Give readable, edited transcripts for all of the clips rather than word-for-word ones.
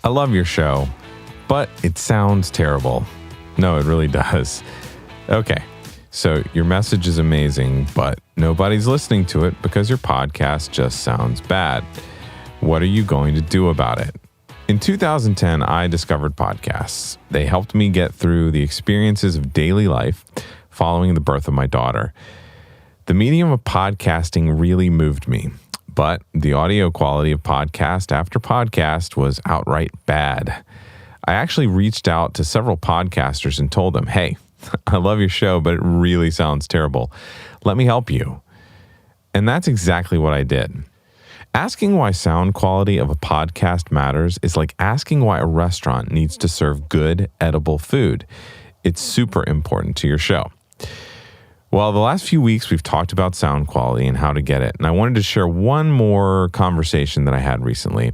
I love your show, but it sounds terrible. No, it really does. Okay, so your message is amazing, but nobody's listening to it because your podcast just sounds bad. What are you going to do about it? In 2010, I discovered podcasts. They helped me get through the experiences of daily life following the birth of my daughter. The medium of podcasting really moved me, but the audio quality of podcast after podcast was outright bad. I actually reached out to several podcasters and told them, hey, I love your show, but it really sounds terrible. Let me help you. And that's exactly what I did. Asking why sound quality of a podcast matters is like asking why a restaurant needs to serve good, edible food. It's super important to your show. Well, the last few weeks we've talked about sound quality and how to get it, and I wanted to share one more conversation that I had recently.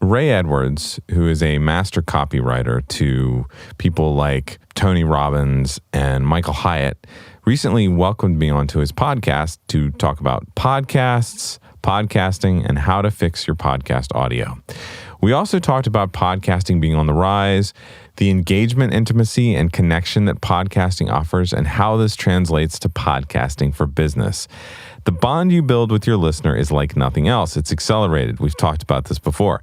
Ray Edwards, who is a master copywriter to people like Tony Robbins and Michael Hyatt, recently welcomed me onto his podcast to talk about podcasts, podcasting, and how to fix your podcast audio. We also talked about podcasting being on the rise, the engagement, intimacy, and connection that podcasting offers, and how this translates to podcasting for business. The bond you build with your listener is like nothing else. It's accelerated. We've talked about this before.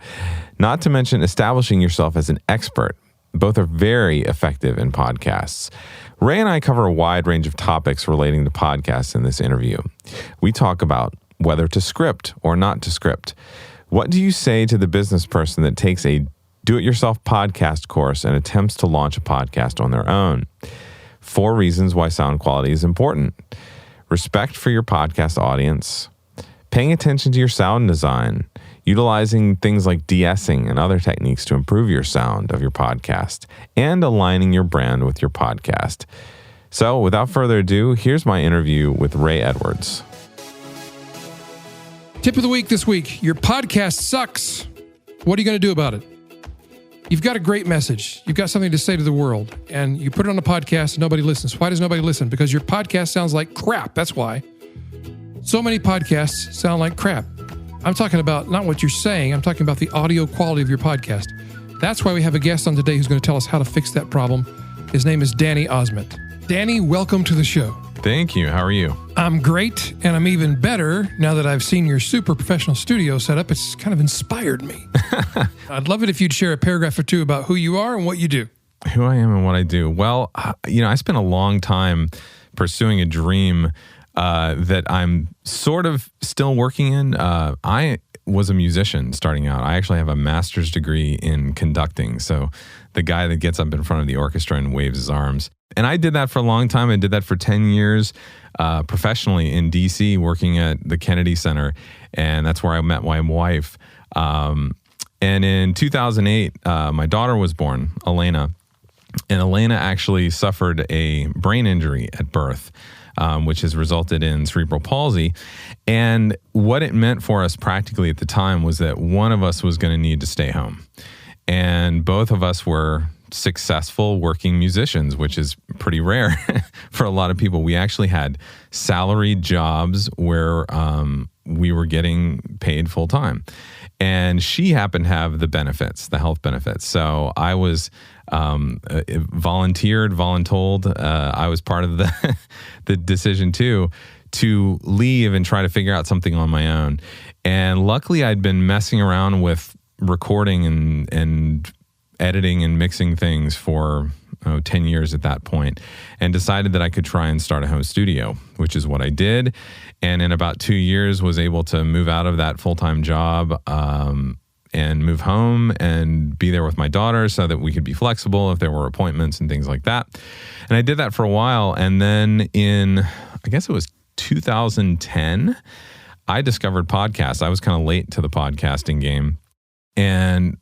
Not to mention establishing yourself as an expert. Both are very effective in podcasts. Ray and I cover a wide range of topics relating to podcasts in this interview. We talk about whether to script or not to script. What do you say to the business person that takes a do-it-yourself podcast course and attempts to launch a podcast on their own? 4 reasons why sound quality is important. Respect for your podcast audience. Paying attention to your sound design. Utilizing things like de-essing and other techniques to improve your sound of your podcast. And aligning your brand with your podcast. So, without further ado, here's my interview with Ray Edwards. Tip of the week this week, your podcast sucks. What are you going to do about it? You've got a great message. You've got something to say to the world, and you put it on a podcast and nobody listens. Why does nobody listen? Because your podcast sounds like crap. That's why. So many podcasts sound like crap. I'm talking about not what you're saying. I'm talking about the audio quality of your podcast. That's why we have a guest on today who's going to tell us how to fix that problem. His name is Danny Osment. Danny, welcome to the show. Thank you. How are you? I'm great, and I'm even better now that I've seen your super professional studio set up. It's kind of inspired me. I'd love it if you'd share a paragraph or two about who you are and what you do. Who I am and what I do. Well, I spent a long time pursuing a dream that I'm sort of still working in. I was a musician starting out. I actually have a master's degree in conducting. So the guy that gets up in front of the orchestra and waves his arms. And I did that for a long time. I did that for 10 years professionally in D.C., working at the Kennedy Center. And that's where I met my wife. And in 2008, my daughter was born, Elena. And Elena actually suffered a brain injury at birth, which has resulted in cerebral palsy. And what it meant for us practically at the time was that one of us was going to need to stay home. And both of us were successful working musicians, which is pretty rare for a lot of people. We actually had salaried jobs where we were getting paid full time. And she happened to have the benefits, the health benefits. So I was voluntold. I was part of the decision too, to leave and try to figure out something on my own. And luckily I'd been messing around with recording and editing and mixing things for 10 years at that point, and decided that I could try and start a home studio, which is what I did. And in about 2 years was able to move out of that full-time job and move home and be there with my daughter so that we could be flexible if there were appointments and things like that. And I did that for a while. And then in, I guess it was 2010, I discovered podcasts. I was kind of late to the podcasting game and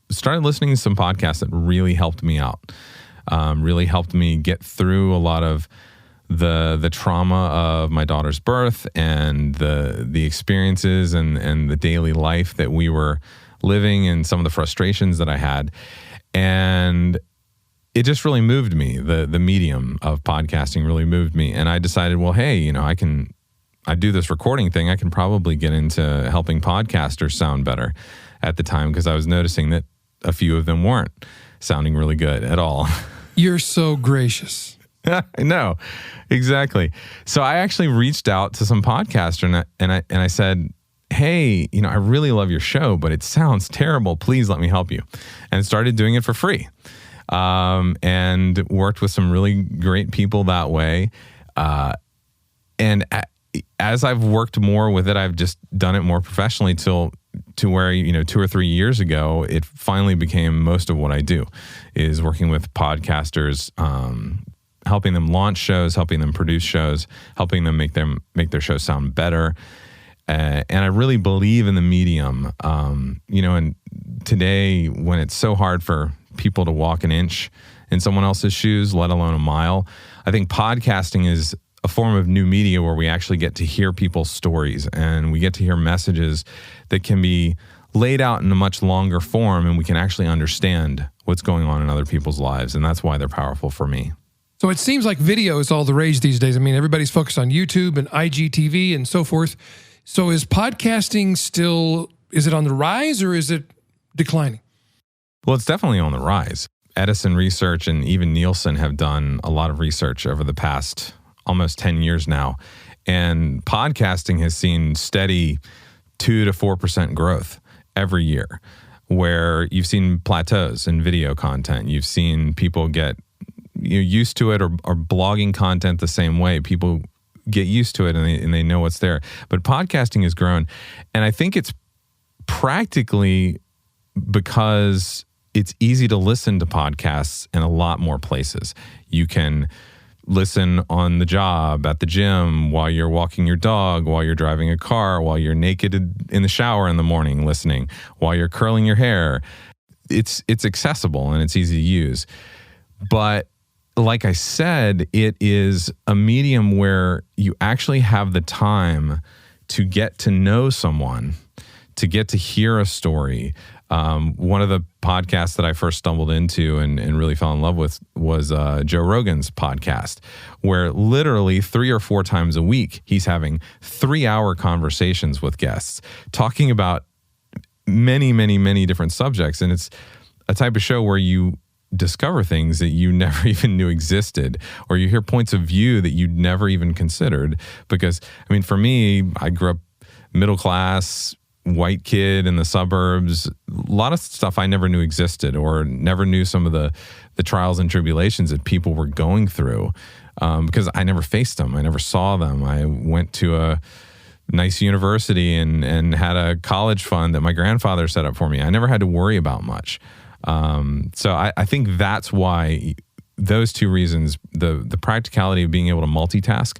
started listening to some podcasts that really helped me out, really helped me get through a lot of the trauma of my daughter's birth and the experiences and the daily life that we were living and some of the frustrations that I had. And it just really moved me. The medium of podcasting really moved me. And I decided, well, hey, I do this recording thing. I can probably get into helping podcasters sound better at the time, because I was noticing that a few of them weren't sounding really good at all. You're so gracious. I know, exactly. So I actually reached out to some podcaster and I said, hey, I really love your show, but it sounds terrible. Please let me help you. And started doing it for free. And worked with some really great people that way. And as I've worked more with it, I've just done it more professionally to where, 2 or 3 years ago, it finally became most of what I do is working with podcasters, helping them launch shows, helping them produce shows, helping them make their shows sound better. And I really believe in the medium, and today when it's so hard for people to walk an inch in someone else's shoes, let alone a mile, I think podcasting is a form of new media where we actually get to hear people's stories and we get to hear messages that can be laid out in a much longer form, and we can actually understand what's going on in other people's lives. And that's why they're powerful for me. So it seems like video is all the rage these days. I mean, everybody's focused on YouTube and IGTV and so forth. So is podcasting is it on the rise or is it declining? Well, it's definitely on the rise. Edison Research and even Nielsen have done a lot of research over the past almost 10 years now. And podcasting has seen steady 2 to 4% growth every year, where you've seen plateaus in video content. You've seen people get used to it or blogging content the same way. People get used to it and they know what's there. But podcasting has grown. And I think it's practically because it's easy to listen to podcasts in a lot more places. You can listen on the job, at the gym, while you're walking your dog, while you're driving a car, while you're naked in the shower in the morning listening, while you're curling your hair. It's accessible and it's easy to use. But like I said, it is a medium where you actually have the time to get to know someone, to get to hear a story. One of the podcasts that I first stumbled into and really fell in love with was Joe Rogan's podcast, where literally 3 or 4 times a week, he's having 3-hour conversations with guests, talking about many, many, many different subjects. And it's a type of show where you discover things that you never even knew existed, or you hear points of view that you'd never even considered. Because, I mean, for me, I grew up middle class, white kid in the suburbs, a lot of stuff I never knew existed, or never knew some of the trials and tribulations that people were going through, because I never faced them. I never saw them. I went to a nice university and had a college fund that my grandfather set up for me. I never had to worry about much. So I think that's why, those 2 reasons, the practicality of being able to multitask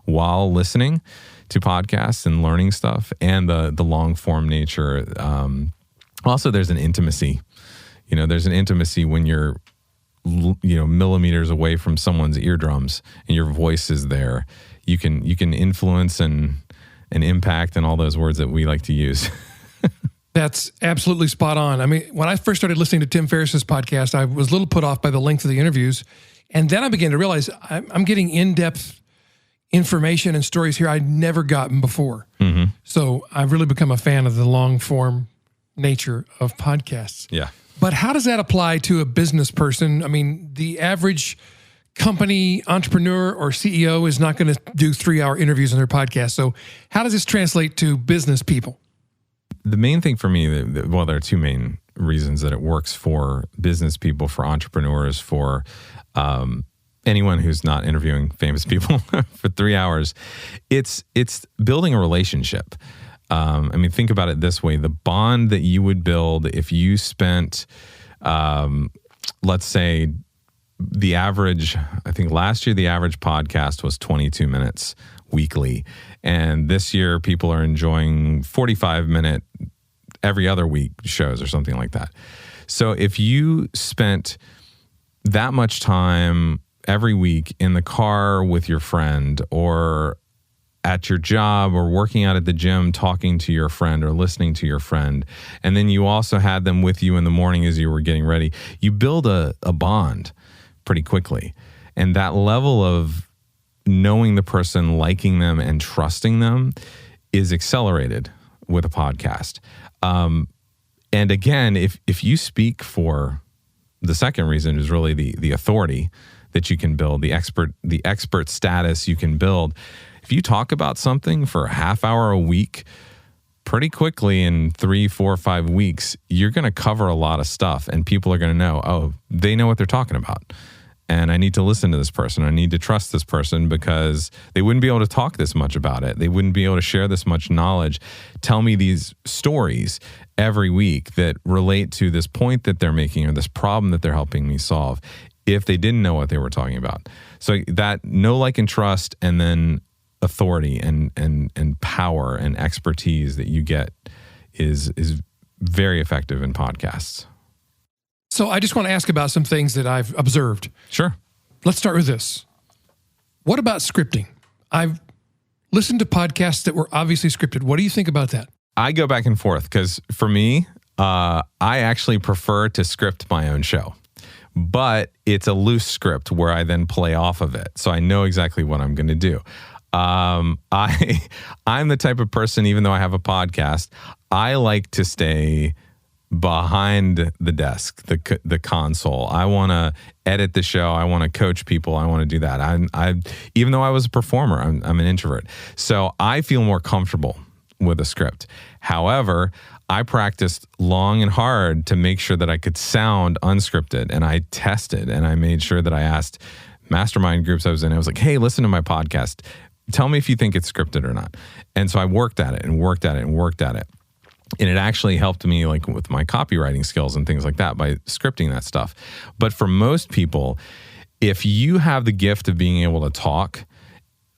while listening to podcasts and learning stuff, and the long form nature. Also, there's an intimacy. There's an intimacy when you're millimeters away from someone's eardrums and your voice is there. You can influence and impact, and all those words that we like to use. That's absolutely spot on. I mean, when I first started listening to Tim Ferriss's podcast, I was a little put off by the length of the interviews. And then I began to realize I'm getting in-depth information and stories here I'd never gotten before. Mm-hmm. So I've really become a fan of the long-form nature of podcasts. Yeah. But how does that apply to a business person? I mean, the average company entrepreneur or CEO is not going to do 3-hour interviews on their podcast. So how does this translate to business people? The main thing for me, well, there are 2 main reasons that it works for business people, for entrepreneurs, for anyone who's not interviewing famous people for 3 hours. It's building a relationship. I mean, think about it this way. The bond that you would build if you spent, let's say, I think last year, the average podcast was 22 minutes weekly. And this year, people are enjoying 45-minute every other week shows or something like that. So if you spent that much time every week in the car with your friend, or at your job, or working out at the gym, talking to your friend or listening to your friend, and then you also had them with you in the morning as you were getting ready, you build a bond pretty quickly. And that level of knowing the person, liking them, and trusting them is accelerated with a podcast. And again, if you speak for the second reason is really the authority that you can build, the expert status you can build. If you talk about something for a half hour a week, pretty quickly in 3, 4, 5 weeks, you're going to cover a lot of stuff and people are going to know, oh, they know what they're talking about. And I need to listen to this person. I need to trust this person because they wouldn't be able to talk this much about it. They wouldn't be able to share this much knowledge, tell me these stories every week that relate to this point that they're making or this problem that they're helping me solve if they didn't know what they were talking about. So that know, like, and trust, and then authority and power and expertise that you get is very effective in podcasts. So I just want to ask about some things that I've observed. Sure. Let's start with this. What about scripting? I've listened to podcasts that were obviously scripted. What do you think about that? I go back and forth because for me, I actually prefer to script my own show. But it's a loose script where I then play off of it. So I know exactly what I'm going to do. I'm the type of person, even though I have a podcast, I like to stay behind the desk, the console. I want to edit the show. I want to coach people. I want to do that. I even though I was a performer, I'm an introvert. So I feel more comfortable with a script. However, I practiced long and hard to make sure that I could sound unscripted, and I tested and I made sure that I asked mastermind groups I was in. I was like, hey, listen to my podcast. Tell me if you think it's scripted or not. And so I worked at it and worked at it and worked at it. And it actually helped me like with my copywriting skills and things like that by scripting that stuff. But for most people, if you have the gift of being able to talk,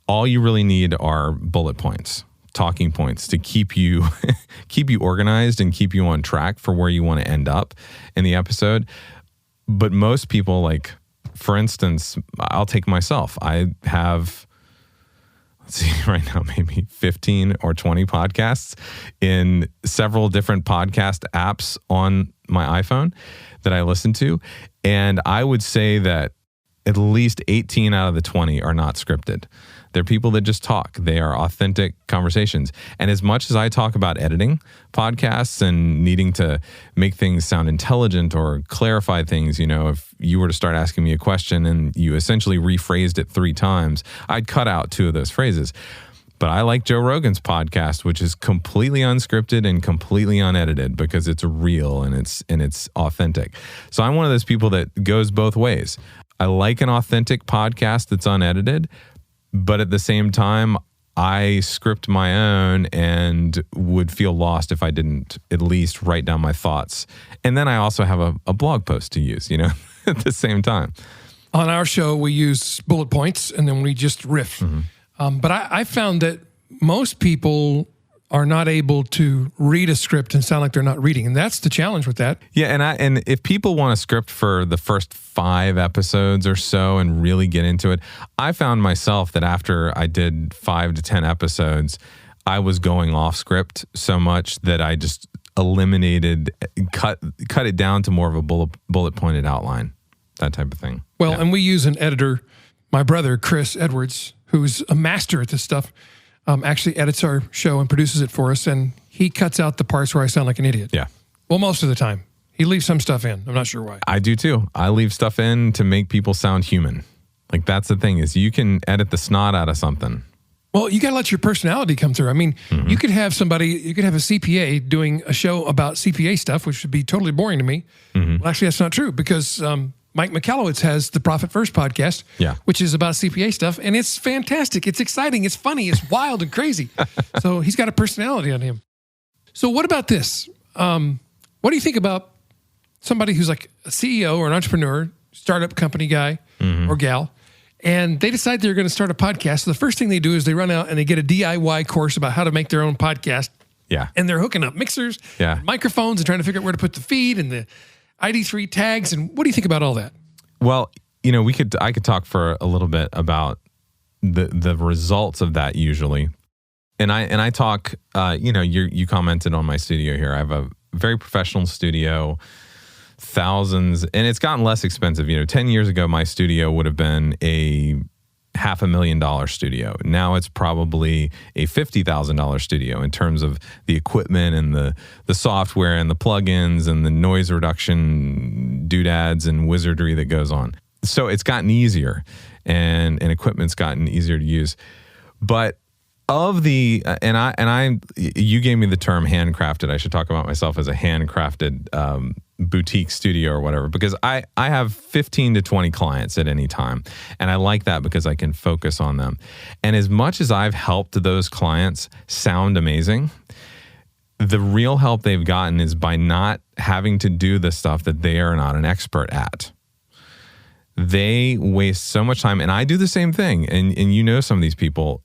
all you really need are bullet points, talking points to keep you keep you organized and keep you on track for where you want to end up in the episode. But most people, like, for instance, I'll take myself. I have, let's see, right now, maybe 15 or 20 podcasts in several different podcast apps on my iPhone that I listen to. And I would say that at least 18 out of the 20 are not scripted. They're people that just talk. They are authentic conversations. And as much as I talk about editing podcasts and needing to make things sound intelligent or clarify things, you know, if you were to start asking me a question and you essentially rephrased it 3 times, I'd cut out 2 of those phrases. But I like Joe Rogan's podcast, which is completely unscripted and completely unedited because it's real and it's authentic. So I'm one of those people that goes both ways. I like an authentic podcast that's unedited, but at the same time, I script my own and would feel lost if I didn't at least write down my thoughts. And then I also have a blog post to use, you know, at the same time. On our show, we use bullet points and then we just riff. Mm-hmm. But I found that most people are not able to read a script and sound like they're not reading. And that's the challenge with that. Yeah, and if people want a script for the first 5 episodes or so and really get into it, I found myself that after I did 5 to 10 episodes, I was going off script so much that I just eliminated, cut it down to more of a bullet pointed outline, that type of thing. Well, yeah. And we use an editor, my brother, Chris Edwards, who's a master at this stuff. Actually edits our show and produces it for us, and he cuts out the parts where I sound like an idiot. Yeah. Well, most of the time. He leaves some stuff in. I'm not sure why. I do too. I leave stuff in to make people sound human. Like, that's the thing, is you can edit the snot out of something. Well, you got to let your personality come through. I mean, mm-hmm. you could have a CPA doing a show about CPA stuff, which would be totally boring to me. Mm-hmm. Well, actually, that's not true because Mike Michalowicz has the Profit First podcast, which is about CPA stuff, and it's fantastic. It's exciting. It's funny. It's wild and crazy. So he's got a personality on him. So what about this? What do you think about somebody who's like a CEO or an entrepreneur, startup company guy mm-hmm. or gal, and they decide they're going to start a podcast? So the first thing they do is they run out and they get a DIY course about how to make their own podcast. Yeah. And they're hooking up mixers, microphones, and trying to figure out where to put the feed and the ID3 tags. And what do you think about all that? Well, you know, I could talk for a little bit about the results of that usually. And I talk, you commented on my studio here. I have a very professional studio, thousands, and it's gotten less expensive. You know, 10 years ago, my studio would have been a $500,000 studio. Now it's probably a $50,000 studio in terms of the equipment and the software and the plugins and the noise reduction doodads and wizardry that goes on. So it's gotten easier, and equipment's gotten easier to use. But of the you gave me the term handcrafted. I should talk about myself as a handcrafted boutique studio or whatever, because I have 15 to 20 clients at any time. And I like that because I can focus on them. And as much as I've helped those clients sound amazing, the real help they've gotten is by not having to do the stuff that they are not an expert at. They waste so much time, and I do the same thing. And you know some of these people.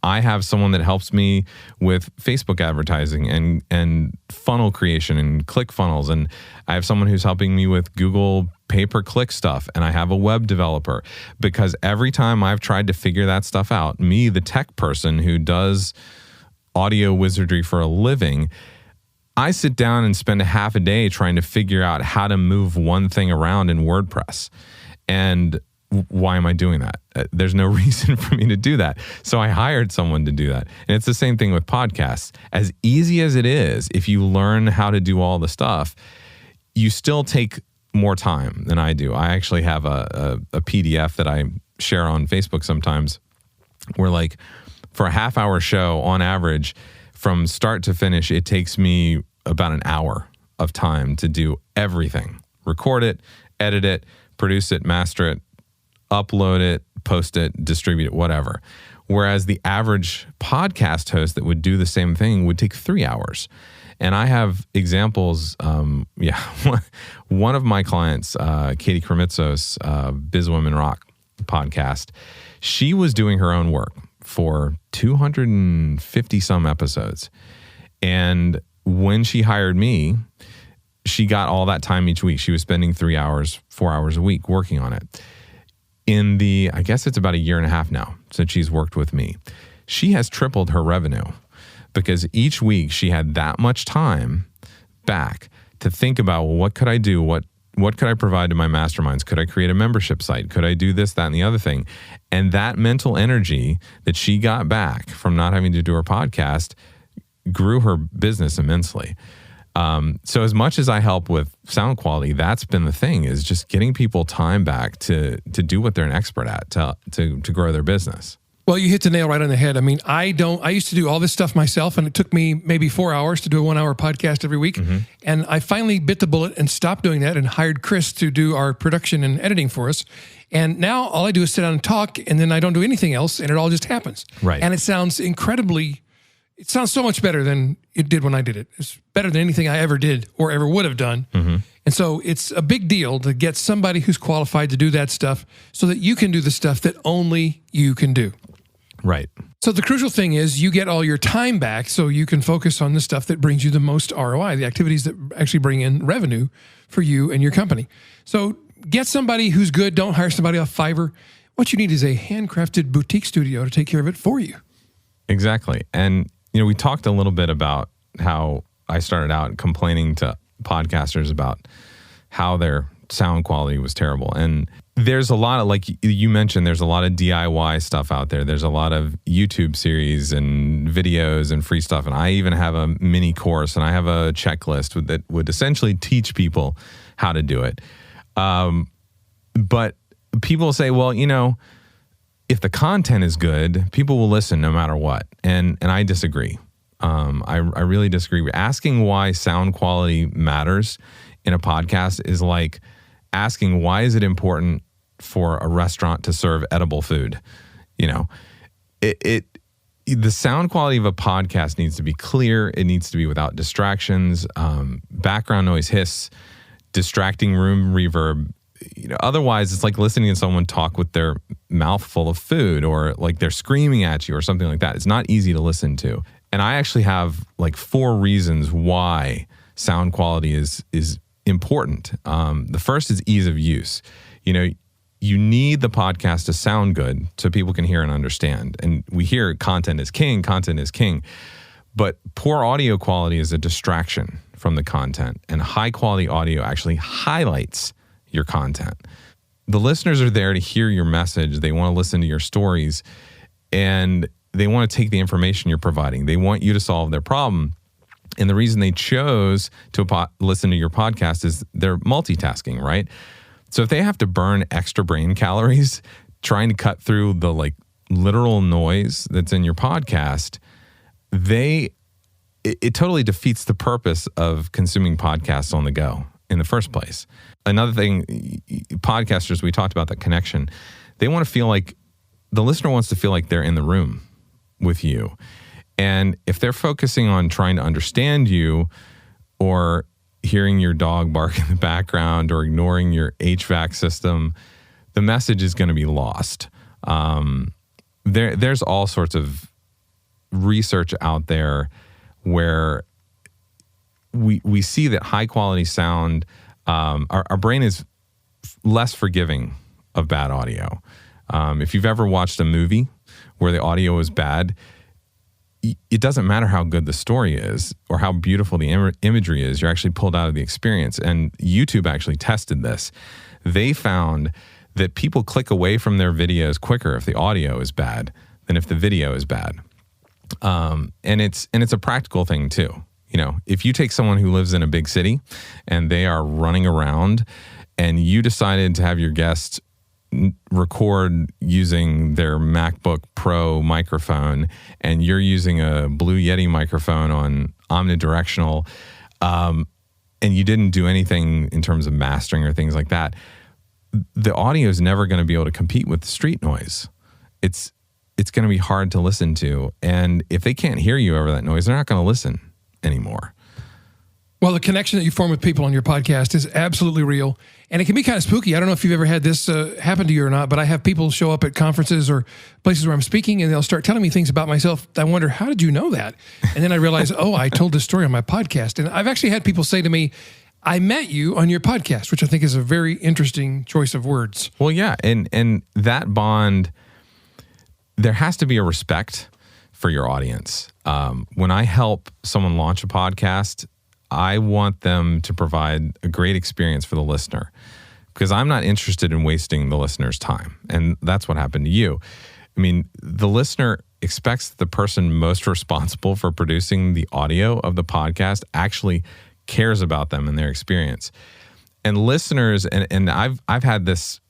I have someone that helps me with Facebook advertising and funnel creation and click funnels. And I have someone who's helping me with Google pay-per-click stuff. And I have a web developer, because every time I've tried to figure that stuff out, me, the tech person who does audio wizardry for a living, I sit down and spend a half a day trying to figure out how to move one thing around in WordPress. And why am I doing that? There's no reason for me to do that. So I hired someone to do that. And it's the same thing with podcasts. As easy as it is, if you learn how to do all the stuff, you still take more time than I do. I actually have a PDF that I share on Facebook sometimes, where like for a half-hour show, on average, from start to finish, it takes me about an hour of time to do everything. Record it, edit it, produce it, master it, upload it, post it, distribute it, whatever. Whereas the average podcast host that would do the same thing would take 3 hours. And I have examples. One of my clients, Katie Kremitzos, Biz Women Rock podcast, she was doing her own work for 250 some episodes. And when she hired me, she got all that time each week. She was spending 3 hours, 4 hours a week working on it. I guess it's about a year and a half now since she's worked with me. She has tripled her revenue because each week she had that much time back to think about, well, what could I do? What could I provide to my masterminds? Could I create a membership site? Could I do this, that, and the other thing? And that mental energy that she got back from not having to do her podcast grew her business immensely. So as much as I help with sound quality, that's been the thing, is just getting people time back to do what they're an expert at, to grow their business. Well, you hit the nail right on the head. I mean, I used to do all this stuff myself, and it took me maybe 4 hours to do a 1 hour podcast every week. Mm-hmm. And I finally bit the bullet and stopped doing that and hired Chris to do our production and editing for us. And now all I do is sit down and talk, and then I don't do anything else, and it all just happens. Right. And it sounds so much better than it did when I did it. It's better than anything I ever did or ever would have done. Mm-hmm. And so it's a big deal to get somebody who's qualified to do that stuff so that you can do the stuff that only you can do. Right. So the crucial thing is you get all your time back so you can focus on the stuff that brings you the most ROI, the activities that actually bring in revenue for you and your company. So get somebody who's good. Don't hire somebody off Fiverr. What you need is a handcrafted boutique studio to take care of it for you. Exactly. And we talked a little bit about how I started out complaining to podcasters about how their sound quality was terrible. And there's a lot of, like you mentioned, there's a lot of DIY stuff out there. There's a lot of YouTube series and videos and free stuff. And I even have a mini course, and I have a checklist that would essentially teach people how to do it. But people say, well, if the content is good, people will listen no matter what. And I disagree. I really disagree. Asking why sound quality matters in a podcast is like asking, why is it important for a restaurant to serve edible food? The sound quality of a podcast needs to be clear. It needs to be without distractions, background noise, hiss, distracting room reverb. Otherwise it's like listening to someone talk with their mouth full of food, or like they're screaming at you or something like that. It's not easy to listen to. And I actually have like 4 reasons why sound quality is important. The first is ease of use. You need the podcast to sound good so people can hear and understand. And we hear content is king. But poor audio quality is a distraction from the content, and high quality audio actually highlights your content. the listeners are there to hear your message. They want to listen to your stories, and they want to take the information you're providing. They want you to solve their problem. And the reason they chose to listen to your podcast is they're multitasking, right? So if they have to burn extra brain calories trying to cut through the like literal noise that's in your podcast, it totally defeats the purpose of consuming podcasts on the go in the first place. Another thing, podcasters, we talked about that connection. They want to feel like, the listener wants to feel like they're in the room with you. And if they're focusing on trying to understand you, or hearing your dog bark in the background, or ignoring your HVAC system, the message is going to be lost. There's all sorts of research out there where we see that high quality sound, our brain is less forgiving of bad audio. If you've ever watched a movie where the audio is bad, it doesn't matter how good the story is or how beautiful the imagery is, you're actually pulled out of the experience. And YouTube actually tested this. They found that people click away from their videos quicker if the audio is bad than if the video is bad. And it's a practical thing too. You know, if you take someone who lives in a big city and they are running around, and you decided to have your guest record using their MacBook Pro microphone, and you're using a Blue Yeti microphone on omnidirectional, and you didn't do anything in terms of mastering or things like that, the audio is never going to be able to compete with the street noise. It's going to be hard to listen to. And if they can't hear you over that noise, they're not going to listen anymore. Well, the connection that you form with people on your podcast is absolutely real. And it can be kind of spooky. I don't know if you've ever had this happen to you or not, but I have people show up at conferences or places where I'm speaking, and they'll start telling me things about myself. I wonder, how did you know that? And then I realize, I told this story on my podcast. And I've actually had people say to me, I met you on your podcast, which I think is a very interesting choice of words. Well, yeah. And that bond, there has to be a respect for your audience. When I help someone launch a podcast, I want them to provide a great experience for the listener, because I'm not interested in wasting the listener's time. And that's what happened to you. I mean, the listener expects the person most responsible for producing the audio of the podcast actually cares about them and their experience. And listeners, and I've had this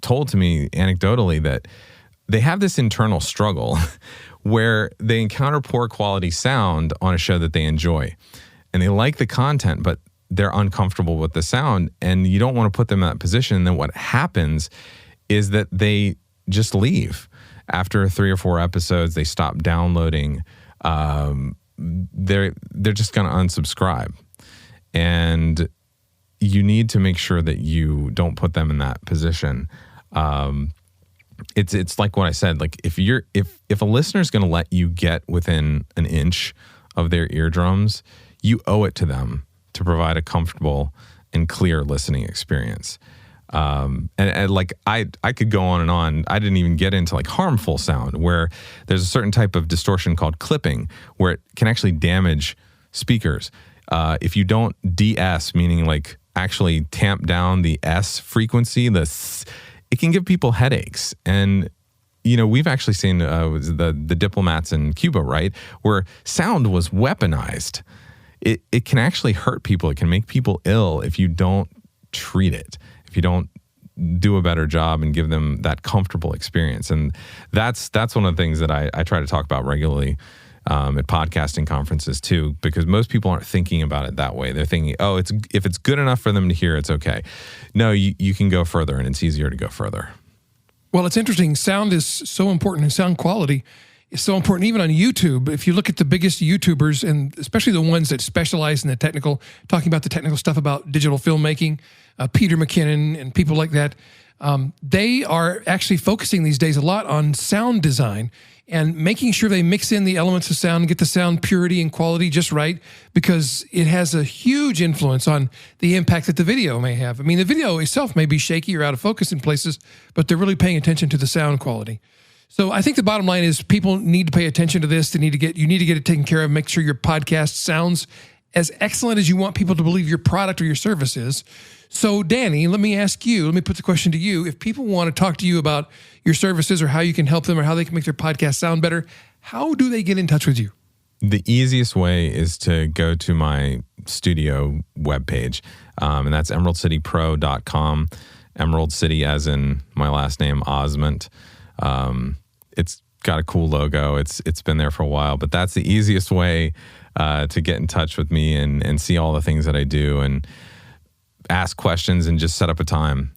told to me anecdotally, that they have this internal struggle where they encounter poor quality sound on a show that they enjoy. And they like the content, but they're uncomfortable with the sound, and you don't want to put them in that position. And then what happens is that they just leave. After 3 or 4 episodes, they stop downloading. They're just going to unsubscribe. And you need to make sure that you don't put them in that position. It's like what I said. Like if a listener is going to let you get within an inch of their eardrums, you owe it to them to provide a comfortable and clear listening experience. And like I could go on and on. I didn't even get into like harmful sound, where there's a certain type of distortion called clipping, where it can actually damage speakers. If you don't de-S, meaning like actually tamp down the S frequency, it can give people headaches. And we've actually seen the diplomats in Cuba, right, where sound was weaponized. It can actually hurt people. It can make people ill if you don't treat it, if you don't do a better job and give them that comfortable experience. And that's one of the things that I try to talk about regularly at podcasting conferences too, because most people aren't thinking about it that way. They're thinking, if it's good enough for them to hear, it's okay. No, you can go further, and it's easier to go further. Well, it's interesting. Sound is so important, and sound quality is so important. Even on YouTube, if you look at the biggest YouTubers, and especially the ones that specialize in the technical, talking about the technical stuff about digital filmmaking, Peter McKinnon and people like that, they are actually focusing these days a lot on sound design and making sure they mix in the elements of sound and get the sound purity and quality just right, because it has a huge influence on the impact that the video may have. I mean, the video itself may be shaky or out of focus in places, but they're really paying attention to the sound quality. So I think the bottom line is people need to pay attention to this. You need to get it taken care of. Make sure your podcast sounds as excellent as you want people to believe your product or your service is. So Danny, let me put the question to you. If people want to talk to you about your services or how you can help them or how they can make their podcast sound better, how do they get in touch with you? The easiest way is to go to my studio webpage, and that's emeraldcitypro.com. Emerald City as in my last name, Osment. It's got a cool logo. It's been there for a while, but that's the easiest way to get in touch with me and see all the things that I do and ask questions and just set up a time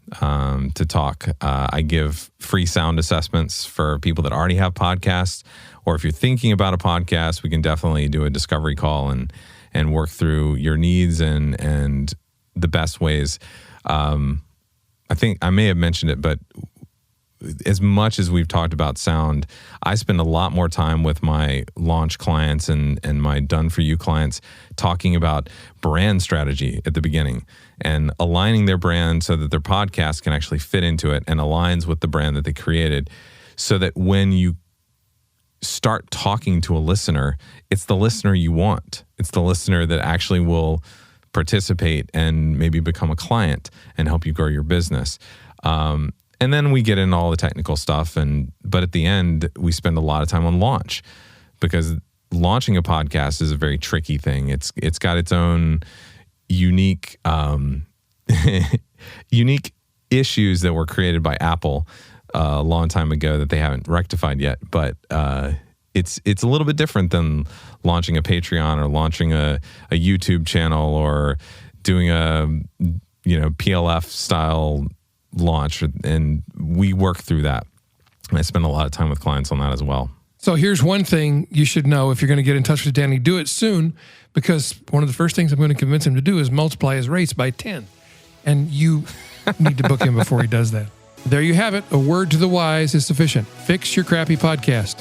to talk. I give free sound assessments for people that already have podcasts, or if you're thinking about a podcast, we can definitely do a discovery call and work through your needs and the best ways. I think I may have mentioned it, but as much as we've talked about sound, I spend a lot more time with my launch clients and my done-for-you clients talking about brand strategy at the beginning and aligning their brand so that their podcast can actually fit into it and aligns with the brand that they created, so that when you start talking to a listener, it's the listener you want. It's the listener that actually will participate and maybe become a client and help you grow your business. And then we get into all the technical stuff, but at the end, we spend a lot of time on launch, because launching a podcast is a very tricky thing. It's got its own unique unique issues that were created by Apple a long time ago that they haven't rectified yet. But it's a little bit different than launching a Patreon or launching a YouTube channel or doing a PLF style launch, and we work through that. And I spend a lot of time with clients on that as well. So here's one thing you should know if you're going to get in touch with Danny. Do it soon, because one of the first things I'm going to convince him to do is multiply his rates by 10. And you need to book him before he does that. There you have it. A word to the wise is sufficient. Fix your crappy podcast.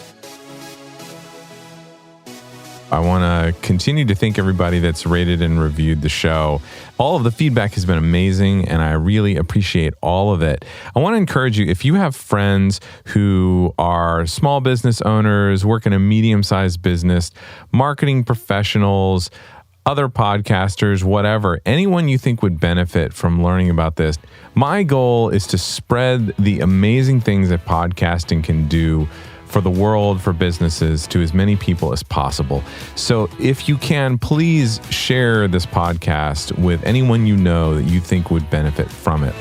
I want to continue to thank everybody that's rated and reviewed the show. All of the feedback has been amazing, and I really appreciate all of it. I want to encourage you, if you have friends who are small business owners, work in a medium-sized business, marketing professionals, other podcasters, whatever, anyone you think would benefit from learning about this, my goal is to spread the amazing things that podcasting can do for the world, for businesses, to as many people as possible. So if you can, please share this podcast with anyone you know that you think would benefit from it.